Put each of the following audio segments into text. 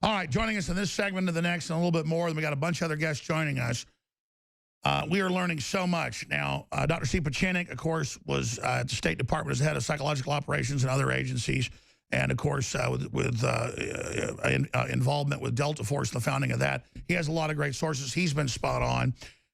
All right, joining us in this segment of the next and a little bit more, and we got a bunch of other guests joining us. We are learning so much now. Dr. Steve Pieczenik, of course, was at the State Department as head of psychological operations and other agencies, and of course with involvement with Delta Force, the founding of that. He has a lot of great sources. He's been spot on.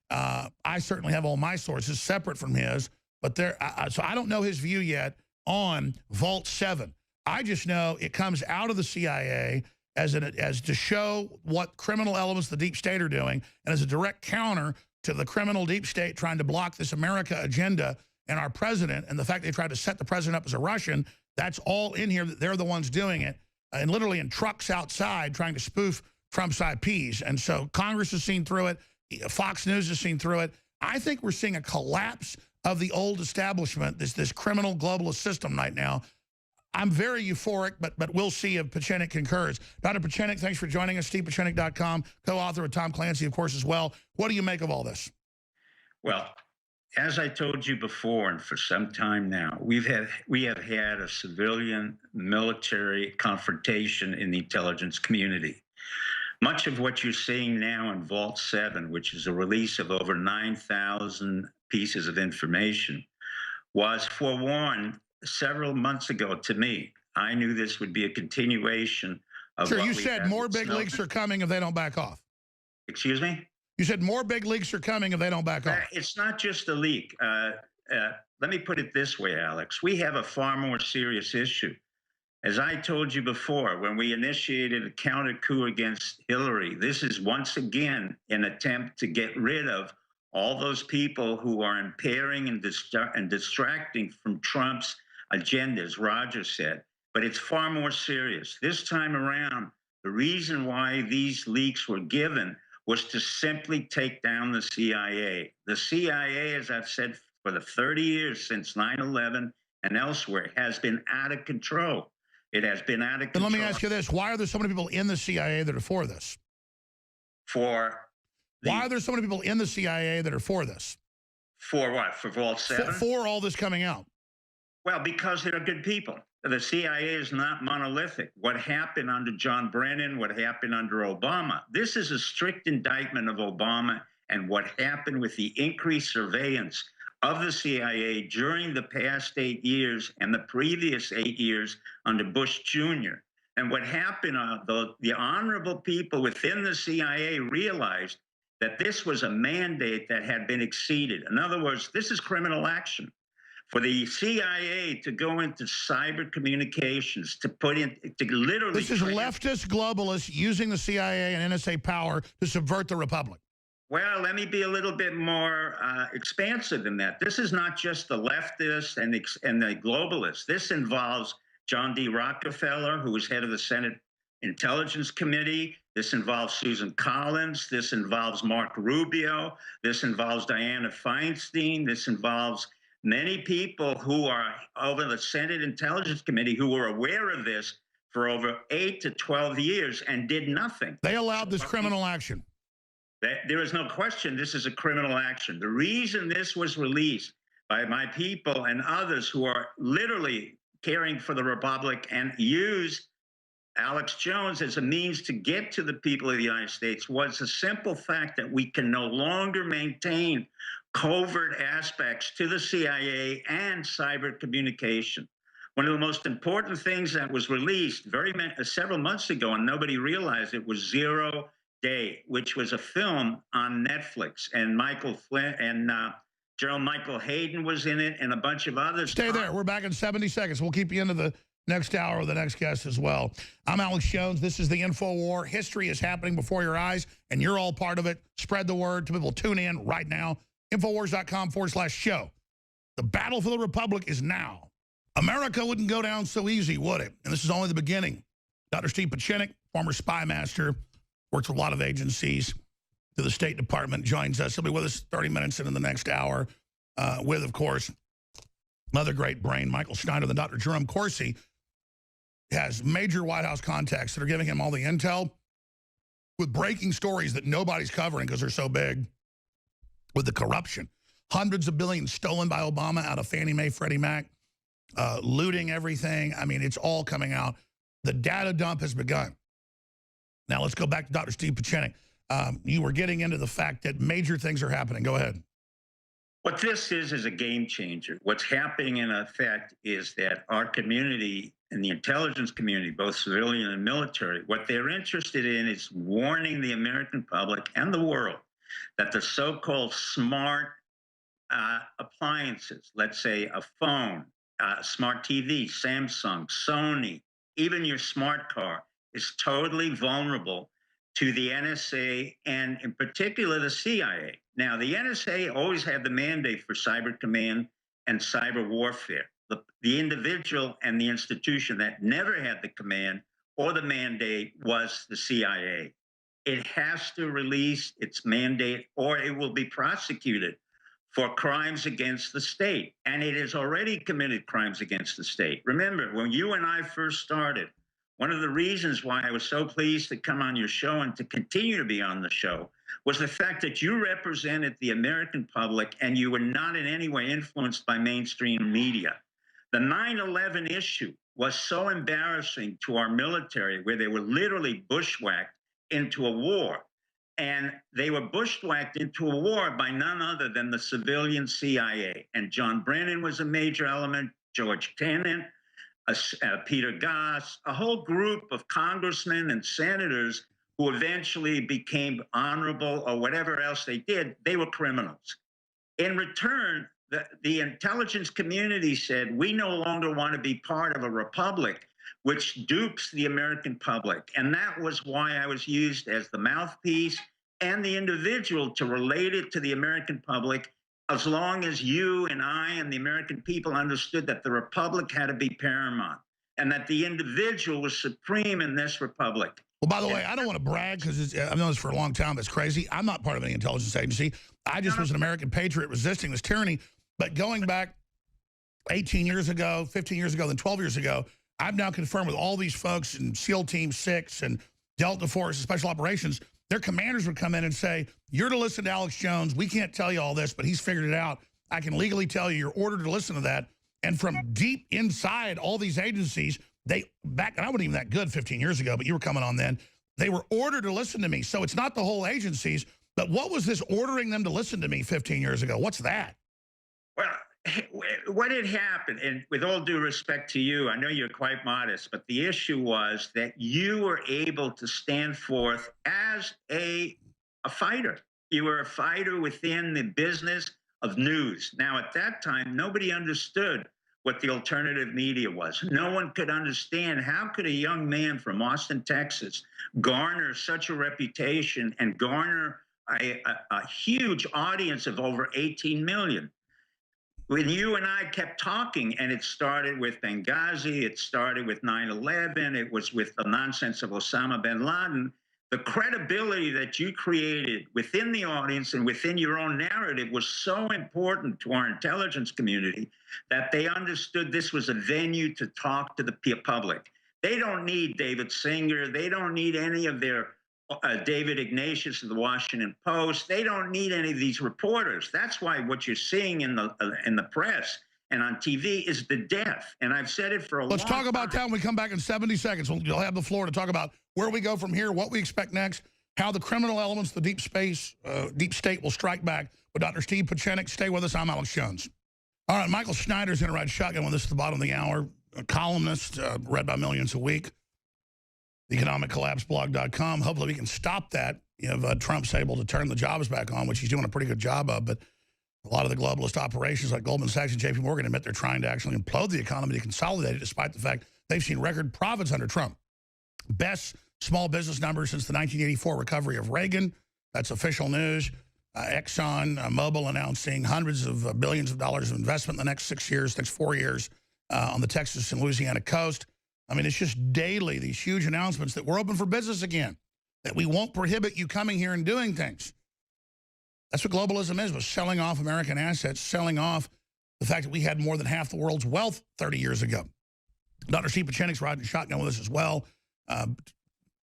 I certainly have all my sources separate from his, but so I don't know his view yet on Vault 7. I just know it comes out of the CIA as to show what criminal elements the deep state are doing, and as a direct counter to the criminal deep state trying to block this America agenda and our president, and the fact they tried to set the president up as a Russian. That's all in here. They're the ones doing it, and literally in trucks outside trying to spoof Trump's IPs. And so Congress has seen through it. Fox News has seen through it. I think we're seeing a collapse of the old establishment, this criminal globalist system right now. I'm very euphoric, but we'll see if Pieczenik concurs. Dr. Pieczenik, thanks for joining us. StevePieczenik.com, co-author with Tom Clancy, of course, as well. What do you make of all this? Well, as I told you before, and for some time now, we have had a civilian military confrontation in the intelligence community. Much of what you're seeing now in Vault 7, which is a release of over 9,000 pieces of information, was forewarned several months ago to me. I knew this would be a continuation of Sure, you said more big leaks are coming if they don't back off. Excuse me? You said more big leaks are coming if they don't back off. It's not just a leak. Let me put it this way, Alex. We have a far more serious issue. As I told you before, when we initiated a counter coup against Hillary, this is once again an attempt to get rid of all those people who are impairing and distracting from Trump's agendas, Roger said. But it's far more serious. This time around, the reason why these leaks were given was to simply take down the CIA. The CIA, as I've said, for the 30 years since 9/11 and elsewhere, has been out of control. It has been out of control. But let me ask you this. Why are there so many people in the CIA that are for this? Why are there so many people in the CIA that are for this? For what? For Vault 7? For all this coming out. Well, because they're good people. The CIA is not monolithic. What happened under John Brennan, what happened under Obama, this is a strict indictment of Obama and what happened with the increased surveillance of the CIA during the past 8 years and the previous 8 years under Bush Jr. And what happened, the honorable people within the CIA realized that this was a mandate that had been exceeded. In other words, this is criminal action. For the CIA to go into cyber communications, to literally... This is leftist globalists using the CIA and NSA power to subvert the republic. Well, let me be a little bit more expansive than that. This is not just the leftists and the globalists. This involves John D. Rockefeller, who was head of the Senate Intelligence Committee. This involves Susan Collins. This involves Mark Rubio. This involves Dianna Feinstein. This involves many people who are over the Senate Intelligence Committee who were aware of this for over 8 to 12 years and did nothing. They allowed this criminal action. There is no question this is a criminal action. The reason this was released by my people and others who are literally caring for the Republic and use Alex Jones as a means to get to the people of the United States was the simple fact that we can no longer maintain covert aspects to the CIA and cyber communication. One of the most important things that was released several months ago, and nobody realized it, was 0 Day, which was a film on Netflix, and Michael Flynn and General Michael Hayden was in it, and a bunch of others. Stay there. We're back in 70 seconds. We'll keep you into the next hour with the next guest as well. I'm Alex Jones. This is the InfoWar. History is happening before your eyes, and you're all part of it. Spread the word to people. Tune in right now. Infowars.com/show. The battle for the Republic is now. America wouldn't go down so easy, would it? And this is only the beginning. Dr. Steve Pieczenik, former spy master, works with a lot of agencies, to the State Department, joins us. He'll be with us 30 minutes into the next hour with, of course, another great brain, Michael Schneider. The Dr. Jerome Corsi has major White House contacts that are giving him all the intel with breaking stories that nobody's covering because they're so big, with the corruption. Hundreds of billions stolen by Obama out of Fannie Mae, Freddie Mac, looting everything. I mean, it's all coming out. The data dump has begun. Now let's go back to Dr. Steve Pieczenik. You were getting into the fact that major things are happening. Go ahead. What this is a game changer. What's happening in effect is that our community and the intelligence community, both civilian and military, what they're interested in is warning the American public and the world that the so-called smart appliances, let's say a phone, smart TV, Samsung, Sony, even your smart car, is totally vulnerable to the NSA and in particular the CIA. Now, the NSA always had the mandate for cyber command and cyber warfare. The individual and the institution that never had the command or the mandate was the CIA. It has to release its mandate or it will be prosecuted for crimes against the state. And it has already committed crimes against the state. Remember, when you and I first started, one of the reasons why I was so pleased to come on your show and to continue to be on the show was the fact that you represented the American public and you were not in any way influenced by mainstream media. The 9/11 issue was so embarrassing to our military, where they were literally bushwhacked into a war. And they were bushwhacked into a war by none other than the civilian CIA. And John Brennan was a major element, George Tenet, Peter Goss, a whole group of congressmen and senators who eventually became honorable or whatever else they did. They were criminals. In return, the intelligence community said, we no longer want to be part of a republic which dupes the American public. And that was why I was used as the mouthpiece and the individual to relate it to the American public, as long as you and I and the American people understood that the republic had to be paramount and that the individual was supreme in this republic. Well, by the way, I don't want to brag because I've known this for a long time. It's crazy. I'm not part of any intelligence agency. I just was an American patriot resisting this tyranny. But going back 18 years ago, 15 years ago, then 12 years ago, I've now confirmed with all these folks in SEAL Team 6 and Delta Force and Special Operations, their commanders would come in and say, you're to listen to Alex Jones. We can't tell you all this, but he's figured it out. I can legally tell you you're ordered to listen to that. And from deep inside all these agencies, and I wasn't even that good 15 years ago, but you were coming on then, they were ordered to listen to me. So it's not the whole agencies, but what was this ordering them to listen to me 15 years ago? What's that? Well, what had happened, and with all due respect to you, I know you're quite modest, but the issue was that you were able to stand forth as a fighter. You were a fighter within the business of news. Now, at that time, nobody understood what the alternative media was. No one could understand how could a young man from Austin, Texas, garner such a reputation and garner a huge audience of over 18 million. When you and I kept talking, and it started with Benghazi, it started with 9/11, it was with the nonsense of Osama bin Laden, the credibility that you created within the audience and within your own narrative was so important to our intelligence community that they understood this was a venue to talk to the public. They don't need David Singer. They don't need any of their David Ignatius of the Washington Post. They don't need any of these reporters. That's why what you're seeing in the press and on TV is the death. And I've said it for a long time. Let's talk about that when we come back in 70 seconds. You'll have the floor to talk about where we go from here, what we expect next, how the criminal elements, the deep state will strike back with Dr. Steve Pieczenik. Stay with us. I'm Alex Jones. All right, Michael Schneider's going to ride shotgun with us at the bottom of the hour. A columnist, read by millions a week. EconomicCollapseBlog.com. Hopefully we can stop that if Trump's able to turn the jobs back on, which he's doing a pretty good job of. But a lot of the globalist operations like Goldman Sachs and JP Morgan admit they're trying to actually implode the economy to consolidate it, despite the fact they've seen record profits under Trump. Best small business numbers since the 1984 recovery of Reagan. That's official news. Exxon Mobil announcing hundreds of billions of dollars of investment in the next 6 years, next 4 years on the Texas and Louisiana coast. I mean, it's just daily, these huge announcements that we're open for business again, that we won't prohibit you coming here and doing things. That's what globalism is, was selling off American assets, selling off the fact that we had more than half the world's wealth 30 years ago. Dr. Steve Pieczenik's riding shotgun with us as well,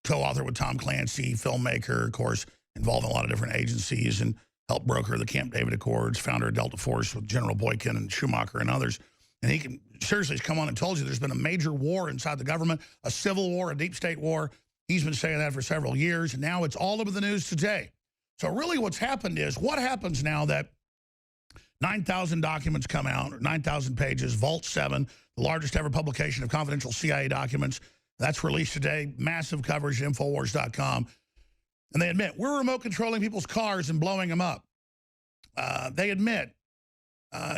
co-author with Tom Clancy, filmmaker, of course, involved in a lot of different agencies and helped broker the Camp David Accords, founder of Delta Force with General Boykin and Schumacher and others. And he can seriously, he's come on and told you there's been a major war inside the government, a civil war, a deep state war. He's been saying that for several years, and now it's all over the news today. So really what's happened is, what happens now that 9,000 documents come out, or 9,000 pages, Vault 7, the largest ever publication of confidential CIA documents. That's released today, massive coverage at Infowars.com. And they admit, we're remote controlling people's cars and blowing them up. They admit,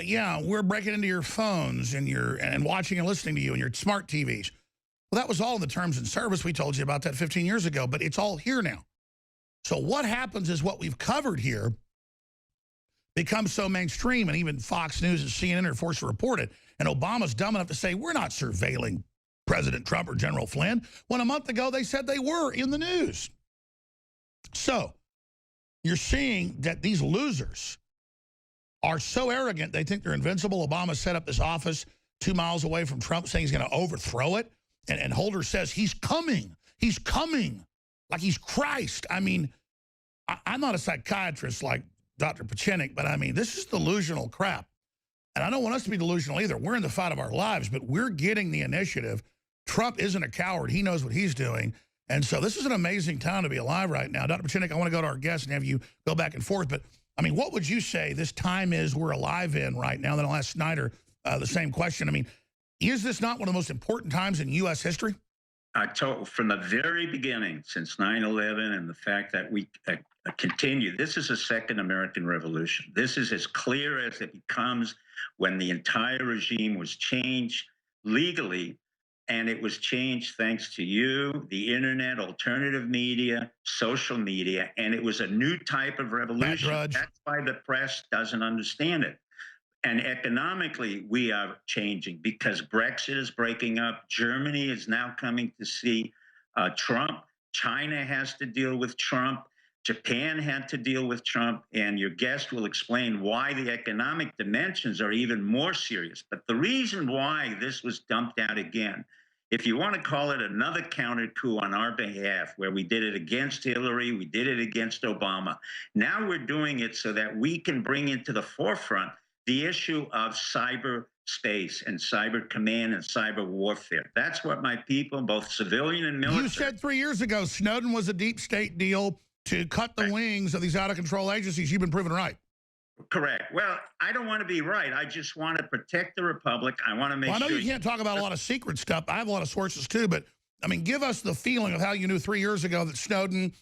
yeah, we're breaking into your phones and watching and listening to you and your smart TVs. Well, that was all in the terms and service. We told you about that 15 years ago, but it's all here now. So what happens is what we've covered here becomes so mainstream, and even Fox News and CNN are forced to report it. And Obama's dumb enough to say, we're not surveilling President Trump or General Flynn, when a month ago they said they were in the news. So you're seeing that these losers are so arrogant, they think they're invincible. Obama set up this office 2 miles away from Trump, saying he's going to overthrow it. And Holder says, he's coming, like he's Christ. I mean, I'm not a psychiatrist like Dr. Pieczenik, but I mean, this is delusional crap. And I don't want us to be delusional either. We're in the fight of our lives, but we're getting the initiative. Trump isn't a coward. He knows what he's doing. And so this is an amazing time to be alive right now. Dr. Pieczenik, I want to go to our guests and have you go back and forth. But, I mean, what would you say this time is we're alive in right now? Then I'll ask Snyder the same question. I mean, is this not one of the most important times in U.S. history? I told from the very beginning, since 9/11, and the fact that we continue, this is a second American Revolution. This is as clear as it becomes when the entire regime was changed legally, and it was changed thanks to you, the internet, alternative media, social media, and it was a new type of revolution. That's why the press doesn't understand it. And economically, we are changing because Brexit is breaking up. Germany is now coming to see Trump. China has to deal with Trump. Japan had to deal with Trump. And your guest will explain why the economic dimensions are even more serious. But the reason why this was dumped out again, if you want to call it another counter coup on our behalf, where we did it against Hillary, we did it against Obama. Now we're doing it so that we can bring into the forefront the issue of cyberspace and cyber command and cyber warfare. That's what my people, both civilian and military. You said 3 years ago Snowden was a deep state deal to cut the wings of these out-of-control agencies. You've been proven right. Correct. Well, I don't want to be right. I just want to protect the republic. I want to make sure. I know you can't talk about a lot of secret stuff. I have a lot of sources too, but I mean, give us the feeling of how you knew 3 years ago that Snowden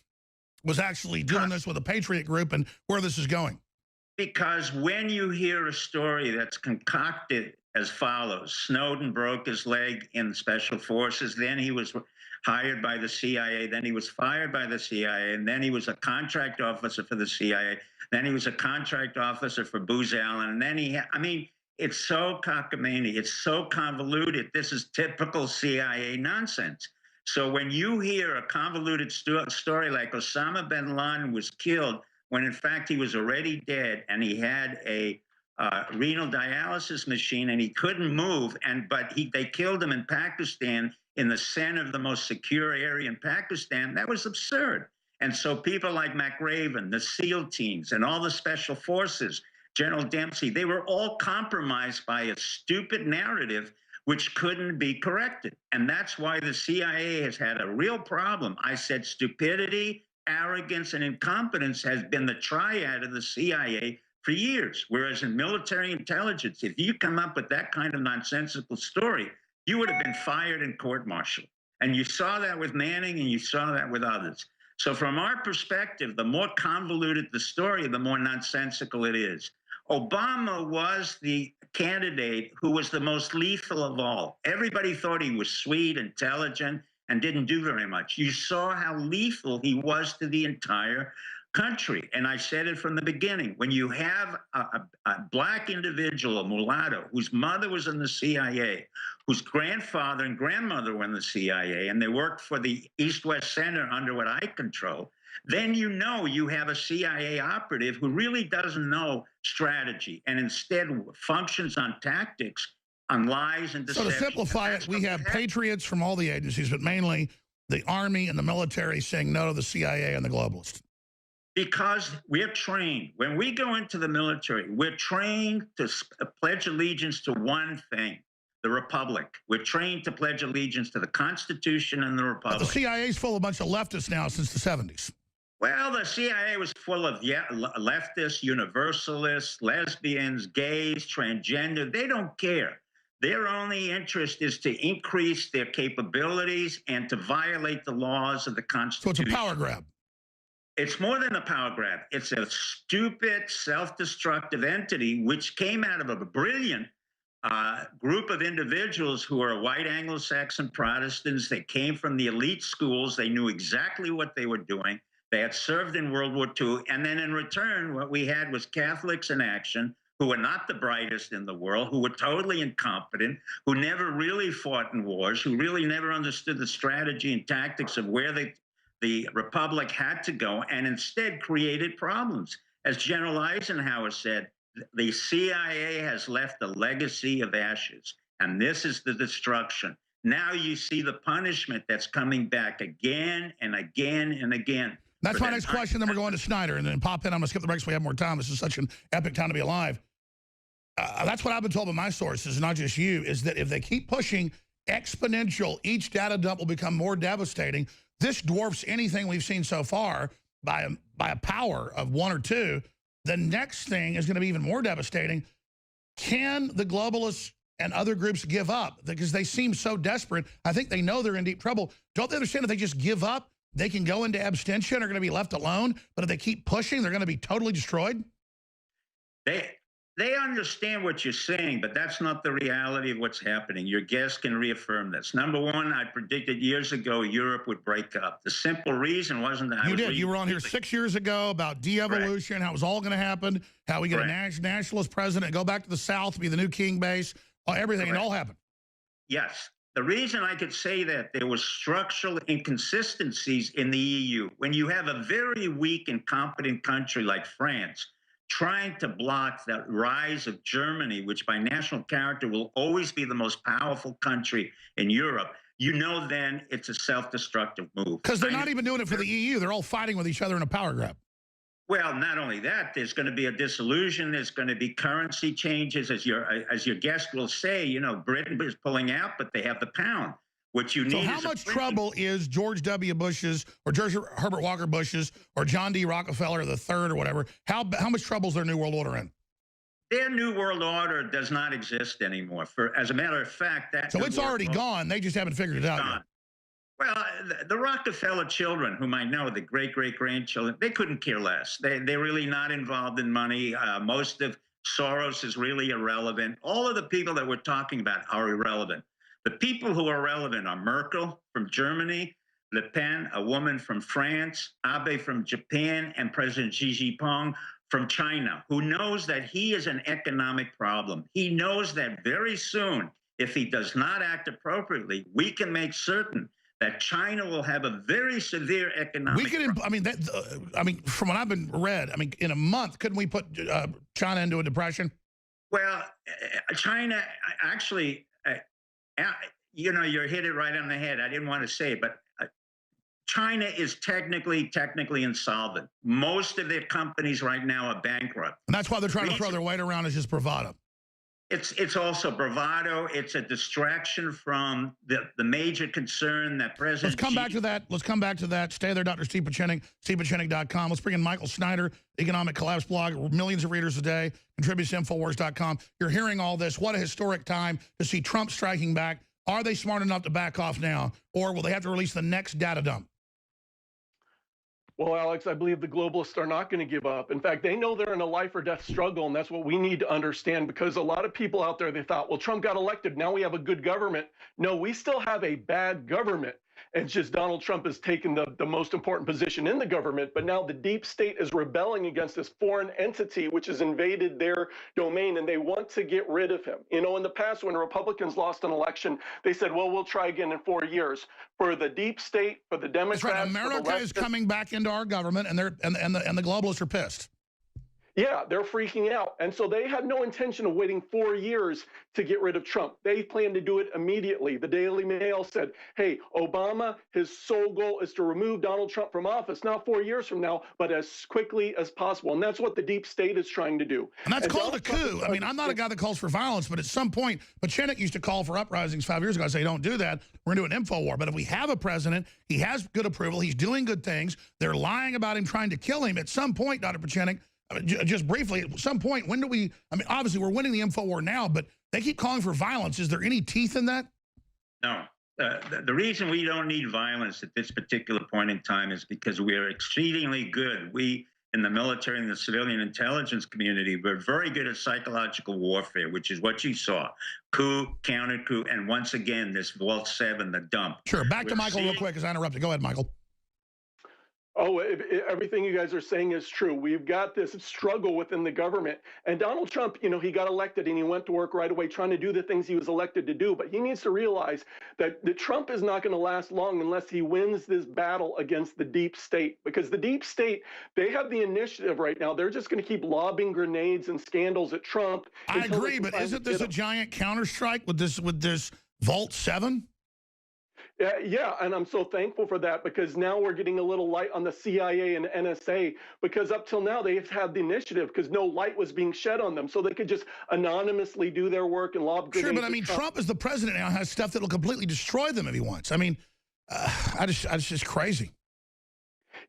was actually doing this with a Patriot group and where this is going. Because when you hear a story that's concocted as follows, Snowden broke his leg in special forces, then he was hired by the CIA, then he was fired by the CIA, and then he was a contract officer for the CIA, then he was a contract officer for Booz Allen, and then I mean, it's so cockamamie, it's so convoluted. This is typical CIA nonsense. So when you hear a convoluted story like Osama bin Laden was killed when in fact he was already dead and he had a renal dialysis machine and he couldn't move, but they killed him in Pakistan, in the center of the most secure area in Pakistan, that was absurd. And so people like McRaven, the SEAL teams, and all the special forces, General Dempsey, they were all compromised by a stupid narrative which couldn't be corrected. And that's why the CIA has had a real problem. I said stupidity, arrogance, and incompetence has been the triad of the CIA for years. Whereas in military intelligence, if you come up with that kind of nonsensical story, you would have been fired and court-martialed. And you saw that with Manning, and you saw that with others. So from our perspective, the more convoluted the story, the more nonsensical it is. Obama was the candidate who was the most lethal of all. Everybody thought he was sweet, intelligent, and didn't do very much. You saw how lethal he was to the entire country. And I said it from the beginning. When you have a black individual, a mulatto, whose mother was in the CIA, whose grandfather and grandmother were in the CIA, and they worked for the East-West Center under what I control, then you know you have a CIA operative who really doesn't know strategy and instead functions on tactics, on lies and deception. So to simplify it, we have patriots from all the agencies, but mainly the Army and the military saying no to the CIA and the globalists. Because we're trained. When we go into the military, we're trained to pledge allegiance to one thing, the Republic. We're trained to pledge allegiance to the Constitution and the But the Republic. CIA's full of a bunch of leftists now since the 70s. Well, the CIA was full of leftists, universalists, lesbians, gays, transgender. They don't care. Their only interest is to increase their capabilities and to violate the laws of the So Constitution. it's a power grab. It's more than a power grab. It's a stupid, self-destructive entity which came out of a brilliant group of individuals who are white Anglo-Saxon Protestants. They came from the elite schools. They knew exactly what they were doing. They had served in World War II. And then in return, what we had was Catholics in action who were not the brightest in the world, who were totally incompetent, who never really fought in wars, who really never understood the strategy and tactics of where the Republic had to go, and instead created problems. As General Eisenhower said, the CIA has left a legacy of ashes, and this is the destruction. Now you see the punishment that's coming back again and again and again. That's my next question, then we're going to Snyder, and then pop in. I'm going to skip the breaks so we have more time. This is such an epic time to be alive. That's what I've been told by my sources, not just you, is that if they keep pushing exponential, each data dump will become more devastating. This dwarfs anything we've seen so far by a power of 1 or 2. The next thing is going to be even more devastating. Can the globalists and other groups give up? Because they seem so desperate. I think they know they're in deep trouble. Don't they understand if they just give up, they can go into abstention, are going to be left alone? But if they keep pushing, they're going to be totally destroyed? They understand what you're saying, but that's not the reality of what's happening. Your guest can reaffirm this. Number one, I predicted years ago Europe would break up. The simple reason wasn't that you did. You were on here 6 years ago about de-evolution, how it was all going to happen, how we get a nationalist president, go back to the South, be the new king base, everything, it all happened. Yes. The reason I could say that there was structural inconsistencies in the EU, when you have a very weak, incompetent country like France, trying to block the rise of Germany, which by national character will always be the most powerful country in Europe, you know then it's a self-destructive move. Because they're not even doing it for the EU. They're all fighting with each other in a power grab. Well, not only that, there's going to be a dissolution. There's going to be currency changes. As your guest will say, you know, Britain is pulling out, but they have the pound. What you need. So how much trouble is George W. Bush's or George Herbert Walker Bush's or John D. Rockefeller III or whatever? How much trouble is their New World Order in? Their New World Order does not exist anymore. As a matter of fact, so it's already gone. They just haven't figured it out yet. Well, the Rockefeller children, whom I know, the great-great-grandchildren, they couldn't care less. They're really not involved in money. Most of Soros is really irrelevant. All of the people that we're talking about are irrelevant. The people who are relevant are Merkel from Germany, Le Pen, a woman from France, Abe from Japan, and President Xi Jinping from China, who knows that he is an economic problem. He knows that very soon, if he does not act appropriately, we can make certain that China will have a very severe economic problem. I mean, from what I've been read, I mean, in a month, couldn't we put China into a depression? Well, China actually... you know, you hit it right on the head. I didn't want to say it, but China is technically insolvent. Most of their companies right now are bankrupt. And that's why they're trying to throw their weight around as just bravado. It's also bravado. It's a distraction from the major concern that President. Let's come back to that. Let's come back to that. Stay there, Dr. Steve Pieczenik, stevepieczenik.com. Let's bring in Michael Snyder, Economic Collapse blog, millions of readers a day, contributes to Infowars.com. You're hearing all this. What a historic time to see Trump striking back. Are they smart enough to back off now, or will they have to release the next data dump? Well, Alex, I believe the globalists are not going to give up. In fact, they know they're in a life or death struggle, and that's what we need to understand, because a lot of people out there, they thought, well, Trump got elected. Now we have a good government. No, we still have a bad government. It's just Donald Trump has taken the most important position in the government, but now the deep state is rebelling against this foreign entity which has invaded their domain, and they want to get rid of him. You know, in the past, when Republicans lost an election, they said, well, we'll try again in 4 years. For the deep state, for the Democrats... That's right. America is coming back into our government, and the globalists are pissed. Yeah, they're freaking out. And so they had no intention of waiting 4 years to get rid of Trump. They plan to do it immediately. The Daily Mail said, hey, Obama, his sole goal is to remove Donald Trump from office, not 4 years from now, but as quickly as possible. And that's what the deep state is trying to do. And that's called a Donald Trump coup. I mean, I'm not a guy that calls for violence, but at some point, Pieczenik used to call for uprisings 5 years ago. I say, don't do that. We're going to do an info war. But if we have a president, he has good approval, he's doing good things, they're lying about him trying to kill him. At some point, Dr. Pieczenik, just briefly, at some point, when do we, I mean, obviously we're winning the info war now, but they keep calling for violence. Is there any teeth in that? No. The reason we don't need violence at this particular point in time is because we are exceedingly good. We, in the military and the civilian intelligence community, we're very good at psychological warfare, which is what you saw. Coup, counter coup, and once again, this Vault 7, the dump. Sure. Back to Michael real quick because I interrupted. Go ahead, Michael. Oh, everything you guys are saying is true. We've got this struggle within the government. And Donald Trump, you know, he got elected and he went to work right away trying to do the things he was elected to do. But he needs to realize that Trump is not going to last long unless he wins this battle against the deep state. Because the deep state, they have the initiative right now. They're just going to keep lobbing grenades and scandals at Trump. I agree, but isn't this a giant counterstrike with this Vault 7? Yeah, and I'm so thankful for that because now we're getting a little light on the CIA and NSA because up till now they've had the initiative because no light was being shed on them. So they could just anonymously do their work and lob grenades. Sure, but I mean, Trump is the president now, has stuff that will completely destroy them if he wants. I mean, it's just crazy.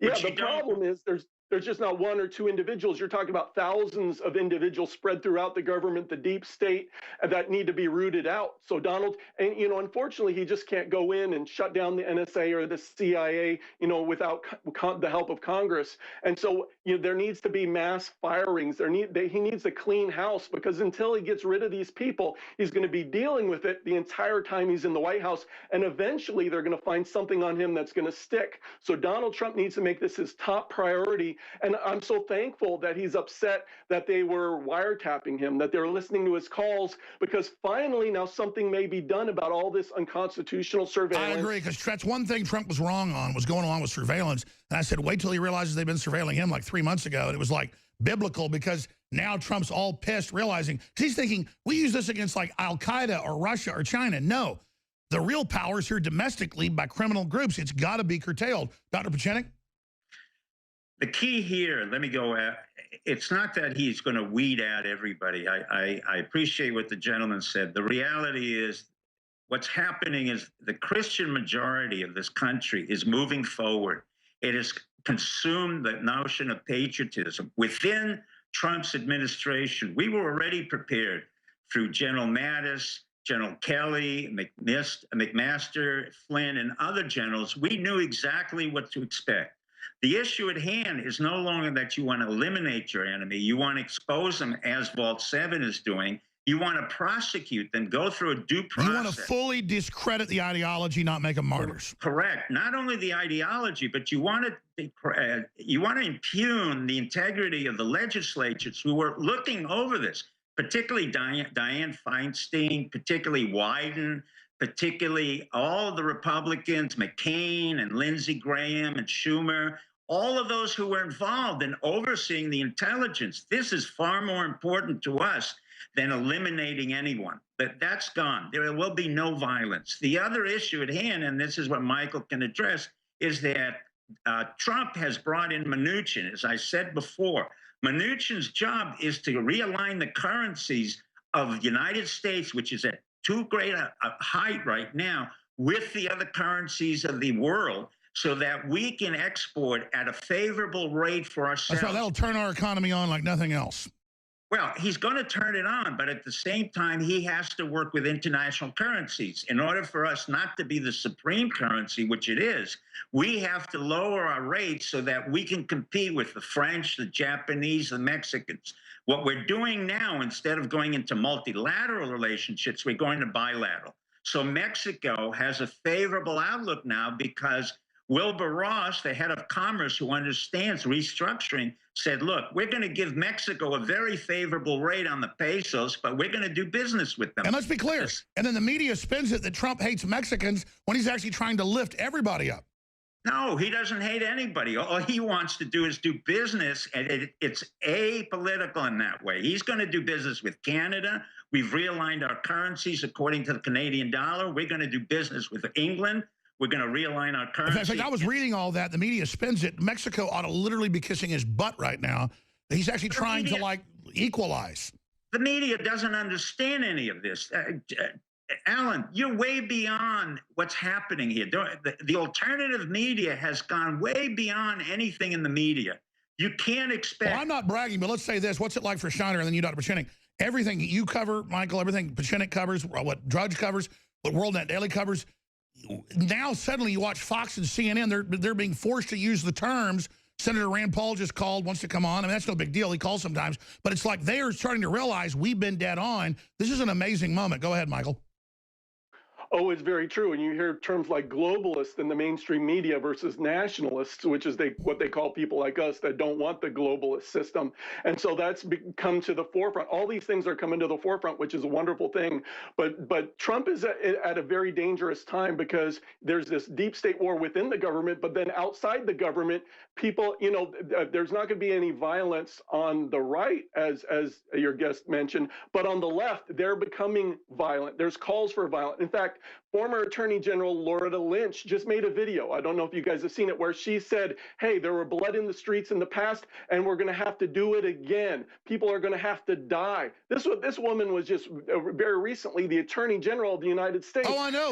Yeah, the problem is there's just not one or two individuals. You're talking about thousands of individuals spread throughout the government, the deep state, that need to be rooted out. So Donald, and you know, unfortunately, he just can't go in and shut down the NSA or the CIA, you know, without the help of Congress. And so, you know, there needs to be mass firings. He needs a clean house because until he gets rid of these people, he's going to be dealing with it the entire time he's in the White House. And eventually, they're going to find something on him that's going to stick. So Donald Trump needs to make this his top priority. And I'm so thankful that he's upset that they were wiretapping him, that they're listening to his calls, because finally now something may be done about all this unconstitutional surveillance. I agree, because that's one thing Trump was wrong on, was going along with surveillance. And I said, wait till he realizes they've been surveilling him like 3 months ago. And it was like biblical because now Trump's all pissed, realizing, because he's thinking, we use this against like Al-Qaeda or Russia or China. No, the real power is here domestically by criminal groups. It's got to be curtailed. Dr. Pieczenik? The key here, let me go at, it's not that he's going to weed out everybody. I appreciate what the gentleman said. The reality is what's happening is the Christian majority of this country is moving forward. It has consumed the notion of patriotism. Within Trump's administration, we were already prepared through General Mattis, General Kelly, McMaster, Flynn, and other generals. We knew exactly what to expect. The issue at hand is no longer that you want to eliminate your enemy. You want to expose them, as Vault 7 is doing. You want to prosecute them, go through a due process. You want to fully discredit the ideology, not make them martyrs. Correct. Not only the ideology, but you want to impugn the integrity of the legislatures who were looking over this, particularly Dianne Feinstein, particularly Wyden, particularly all of the Republicans, McCain and Lindsey Graham and Schumer, all of those who were involved in overseeing the intelligence. This is far more important to us than eliminating anyone. But that's gone. There will be no violence. The other issue at hand, and this is what Michael can address, is that Trump has brought in Mnuchin. As I said before, Mnuchin's job is to realign the currencies of the United States, which is at too great a height right now, with the other currencies of the world, so that we can export at a favorable rate for ourselves. That's right. That'll turn our economy on like nothing else. Well, he's going to turn it on, but at the same time, he has to work with international currencies. In order for us not to be the supreme currency, which it is, we have to lower our rates so that we can compete with the French, the Japanese, the Mexicans. What we're doing now, instead of going into multilateral relationships, we're going to bilateral. So Mexico has a favorable outlook now because Wilbur Ross, the head of commerce who understands restructuring, said, look, we're going to give Mexico a very favorable rate on the pesos, but we're going to do business with them. And let's be clear. And then the media spins it that Trump hates Mexicans when he's actually trying to lift everybody up. No, he doesn't hate anybody. All he wants to do is do business, and it's apolitical in that way. He's going to do business with Canada. We've realigned our currencies according to the Canadian dollar. We're going to do business with England. We're going to realign our currency. In fact, I was reading all that. The media spins it. Mexico ought to literally be kissing his butt right now. He's actually trying to, like, equalize. The media doesn't understand any of this. Alan, you're way beyond what's happening here. The alternative media has gone way beyond anything in the media. You can't expect... Well, I'm not bragging, but let's say this. What's it like for Shiner and then you, Dr. Pieczenik? Everything you cover, Michael, everything Pieczenik covers, what Drudge covers, what WorldNet Daily covers, now suddenly you watch Fox and CNN, they're being forced to use the terms. Senator Rand Paul just called, wants to come on. I mean, that's no big deal. He calls sometimes. But it's like they are starting to realize we've been dead on. This is an amazing moment. Go ahead, Michael. Oh, it's very true. And you hear terms like globalist in the mainstream media versus nationalists, which is what they call people like us that don't want the globalist system. And so that's come to the forefront. All these things are coming to the forefront, which is a wonderful thing. But Trump is at a very dangerous time because there's this deep state war within the government, but then outside the government, people, you know, there's not going to be any violence on the right, as your guest mentioned, but on the left, they're becoming violent. There's calls for violence. In fact, former Attorney General Loretta Lynch just made a video. I don't know if you guys have seen it, where she said, hey, there were blood in the streets in the past, and we're going to have to do it again. People are going to have to die. This woman was just very recently the Attorney General of the United States. Oh, I know.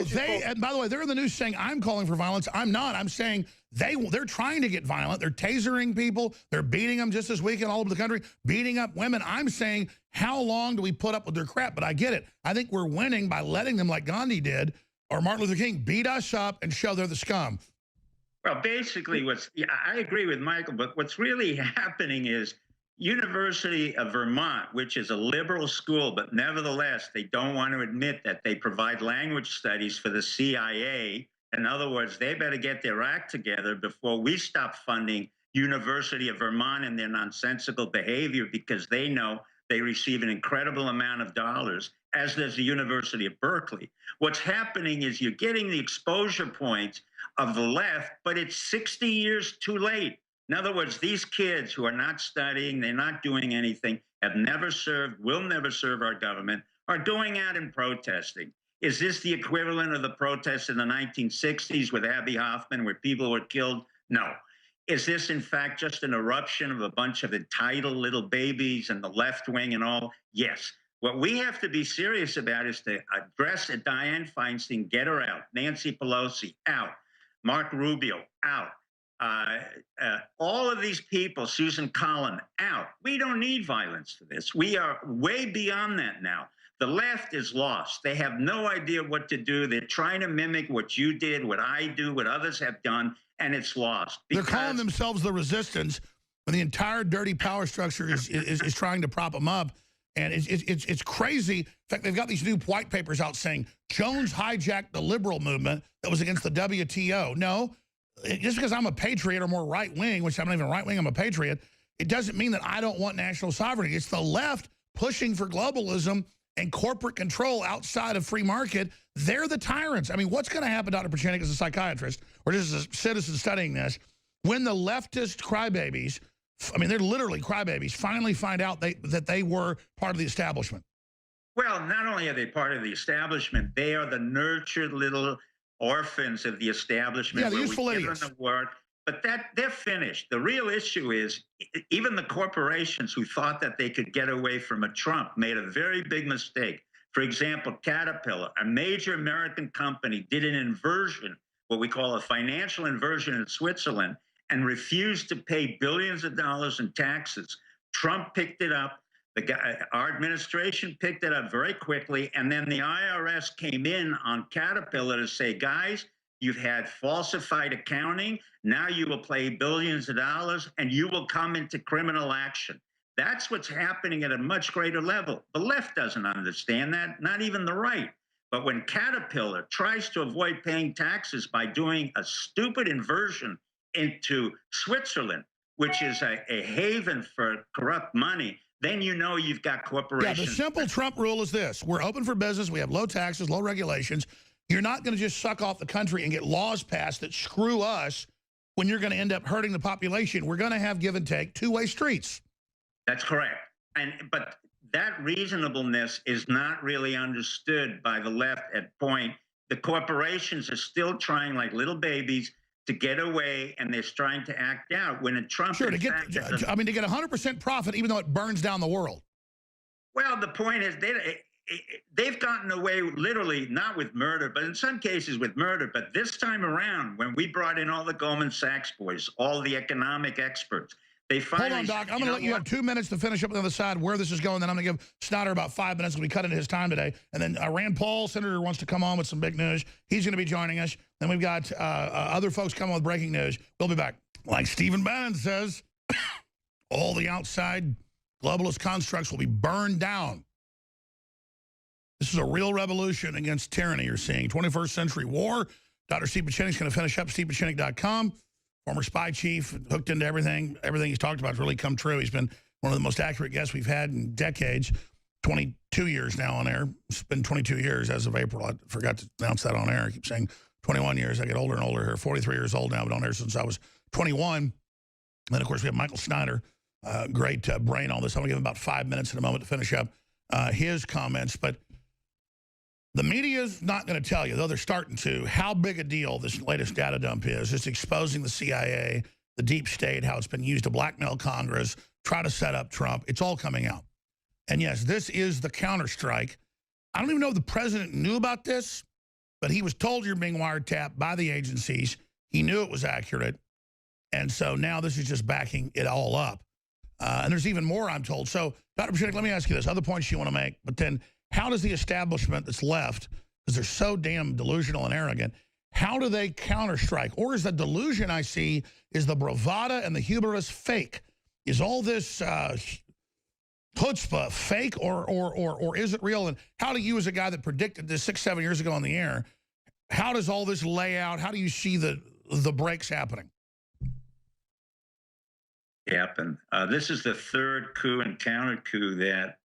By the way, they're in the news saying I'm calling for violence. I'm not. I'm saying they're trying to get violent. They're tasering people. They're beating them just this weekend all over the country, beating up women. I'm saying, how long do we put up with their crap? But I get it. I think we're winning by letting them, like Gandhi did, or Martin Luther King, beat us up and show they're the scum. Well, basically, I agree with Michael, but what's really happening is University of Vermont, which is a liberal school, but nevertheless, they don't want to admit that they provide language studies for the CIA. In other words, they better get their act together before we stop funding University of Vermont and their nonsensical behavior, because they know they receive an incredible amount of dollars, as does the University of Berkeley. What's happening is you're getting the exposure points of the left, but it's 60 years too late. In other words, these kids who are not studying, they're not doing anything, have never served, will never serve our government, are going out and protesting. Is this the equivalent of the protests in the 1960s with Abby Hoffman, where people were killed? No. Is this, in fact, just an eruption of a bunch of entitled little babies and the left wing and all? Yes. What we have to be serious about is to address Dianne Feinstein, get her out. Nancy Pelosi, out. Mark Rubio, out. All of these people, Susan Collins, out. We don't need violence for this. We are way beyond that now. The left is lost. They have no idea what to do. They're trying to mimic what you did, what I do, what others have done, and it's lost. They're calling themselves the resistance when the entire dirty power structure is trying to prop them up. And it's crazy. In fact, they've got these new white papers out saying Jones hijacked the liberal movement that was against the WTO. No, just because I'm a patriot or more right-wing, which I'm not even right-wing, I'm a patriot, it doesn't mean that I don't want national sovereignty. It's the left pushing for globalism and corporate control outside of free market. They're the tyrants. I mean, what's going to happen, Dr. Pieczenik, as a psychiatrist, or just as a citizen studying this, when the leftist crybabies, I mean, they're literally crybabies, finally find out that they were part of the establishment? Well, not only are they part of the establishment, they are the nurtured little orphans of the establishment. Yeah, the useful idiots. The word, but they're finished. The real issue is even the corporations who thought that they could get away from a Trump made a very big mistake. For example, Caterpillar, a major American company, did an inversion, what we call a financial inversion in Switzerland, and refused to pay billions of dollars in taxes. Trump picked it up. Our administration picked it up very quickly, and then the IRS came in on Caterpillar to say, guys, you've had falsified accounting. Now you will pay billions of dollars, and you will come into criminal action. That's what's happening at a much greater level. The left doesn't understand that, not even the right. But when Caterpillar tries to avoid paying taxes by doing a stupid inversion into Switzerland, which is a haven for corrupt money, then you know you've got corporations. Yeah, the simple Trump rule is this. We're open for business. We have low taxes, low regulations. You're not going to just suck off the country and get laws passed that screw us when you're going to end up hurting the population. We're going to have give and take, two-way streets. That's correct. But that reasonableness is not really understood by the left at point. The corporations are still trying like little babies to get away, and they're trying to act out when a Trump. Sure, to get 100% profit, even though it burns down the world. Well, the point is they've gotten away literally not with murder, but in some cases with murder. But this time around, when we brought in all the Goldman Sachs boys, all the economic experts, they finally. Hold on, Doc. I'm going to let you have 2 minutes to finish up on the other side where this is going. Then I'm going to give Snyder about 5 minutes because we cut into his time today. And then Rand Paul, Senator, wants to come on with some big news. He's going to be joining us. Then we've got other folks coming with breaking news. We'll be back. Like Stephen Bannon says, all the outside globalist constructs will be burned down. This is a real revolution against tyranny you're seeing. 21st century war. Dr. Steve Pieczenik's going to finish up, stevepieczenik.com. Former spy chief, hooked into everything. Everything he's talked about has really come true. He's been one of the most accurate guests we've had in decades. 22 years now on air. It's been 22 years as of April. I forgot to announce that on air. I keep saying 21 years. I get older and older here. 43 years old now, but on air since I was 21. Then, of course, we have Michael Snyder, great brain on this. I'm going to give him about 5 minutes in a moment to finish up his comments. But the media is not going to tell you, though they're starting to, how big a deal this latest data dump is. It's exposing the CIA, the deep state, how it's been used to blackmail Congress, try to set up Trump. It's all coming out. And yes, this is the counterstrike. I don't even know if the president knew about this, but he was told you're being wiretapped by the agencies. He knew it was accurate. And so now this is just backing it all up. And there's even more, I'm told. So, Dr. Pieczenik, let me ask you this. Other points you want to make, but then how does the establishment that's left, because they're so damn delusional and arrogant, how do they counterstrike? Or is the delusion I see, is the bravado and the hubris fake? Is all this chutzpah fake or is it real? And how do you, as a guy that predicted this 6-7 years ago on the air, how does all this lay out? How do you see the breaks happening? Happen. This is the third coup and counter coup that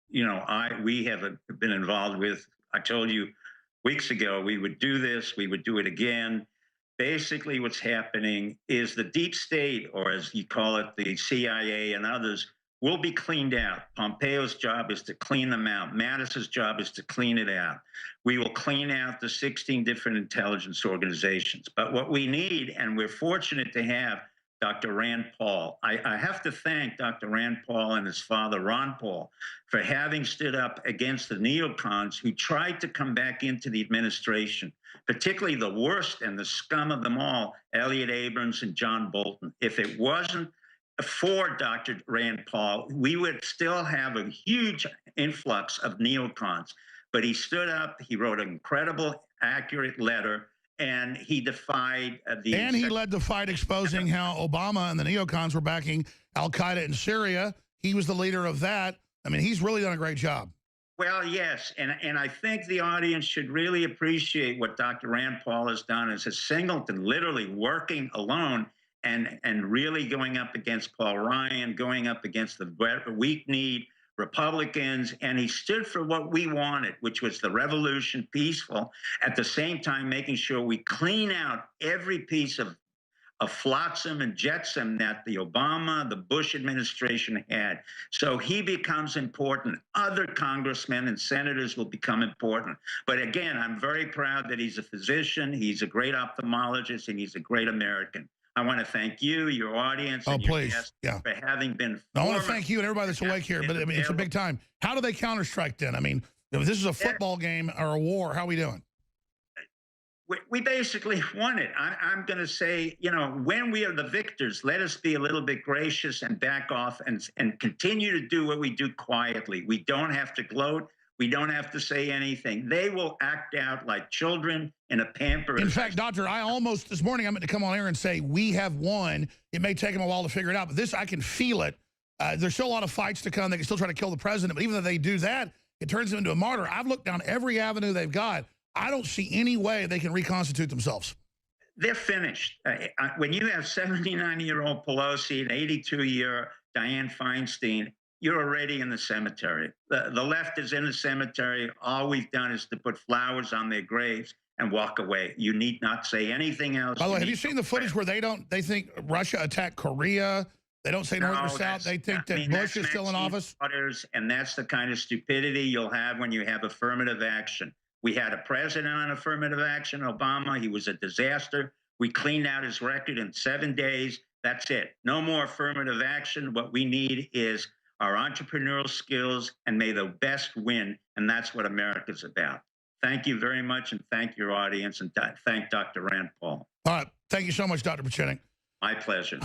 we have been involved with. I told you weeks ago we would do this, we would do it again. Basically, what's happening is the deep state, or as you call it, the CIA and others, will be cleaned out. Pompeo's job is to clean them out. Mattis's job is to clean it out. We will clean out the 16 different intelligence organizations. But what we need, and we're fortunate to have Dr. Rand Paul. I have to thank Dr. Rand Paul and his father, Ron Paul, for having stood up against the neocons who tried to come back into the administration, particularly the worst and the scum of them all, Elliot Abrams and John Bolton. If it wasn't for Dr. Rand Paul, we would still have a huge influx of neocons. But he stood up, he wrote an incredible, accurate letter, and he defied the... And he led the fight exposing how Obama and the neocons were backing al-Qaeda in Syria. He was the leader of that. I mean, he's really done a great job. Well, yes, and I think the audience should really appreciate what Dr. Rand Paul has done as a singleton, literally working alone and really going up against Paul Ryan, going up against the weak-kneed Republicans, and he stood for what we wanted, which was the revolution, peaceful, at the same time making sure we clean out every piece of flotsam and jetsam that the Obama, the Bush administration had. So he becomes important. Other congressmen and senators will become important. But again, I'm very proud that he's a physician, he's a great ophthalmologist, and he's a great American. I want to thank you, your audience, and your guests for having been. I want to thank you and everybody that's awake here, but I mean, it's a big time. How do they counterstrike then? I mean, if this is a football game or a war, how are we doing? We basically won it. I'm going to say, when we are the victors, let us be a little bit gracious and back off and continue to do what we do quietly. We don't have to gloat. We don't have to say anything. They will act out like children in a pamper. In fact, Doctor, I almost, this morning, I'm going to come on air and say, we have won. It may take them a while to figure it out, but this, I can feel it. There's still a lot of fights to come. They can still try to kill the president, but even though they do that, it turns them into a martyr. I've looked down every avenue they've got. I don't see any way they can reconstitute themselves. They're finished. When you have 79-year-old Pelosi and 82-year Dianne Feinstein, you're already in the cemetery. The left is in the cemetery. All we've done is to put flowers on their graves and walk away. You need not say anything else. By the way, have you seen the footage where they think Russia attacked Korea? They don't say North or South. They think that Bush is still in office. And that's the kind of stupidity you'll have when you have affirmative action. We had a president on affirmative action, Obama. He was a disaster. We cleaned out his record in 7 days. That's it. No more affirmative action. What we need is our entrepreneurial skills, and may the best win. And that's what America's about. Thank you very much, and thank your audience, and thank Dr. Rand Paul. All right. Thank you so much, Dr. Pieczenik. My pleasure.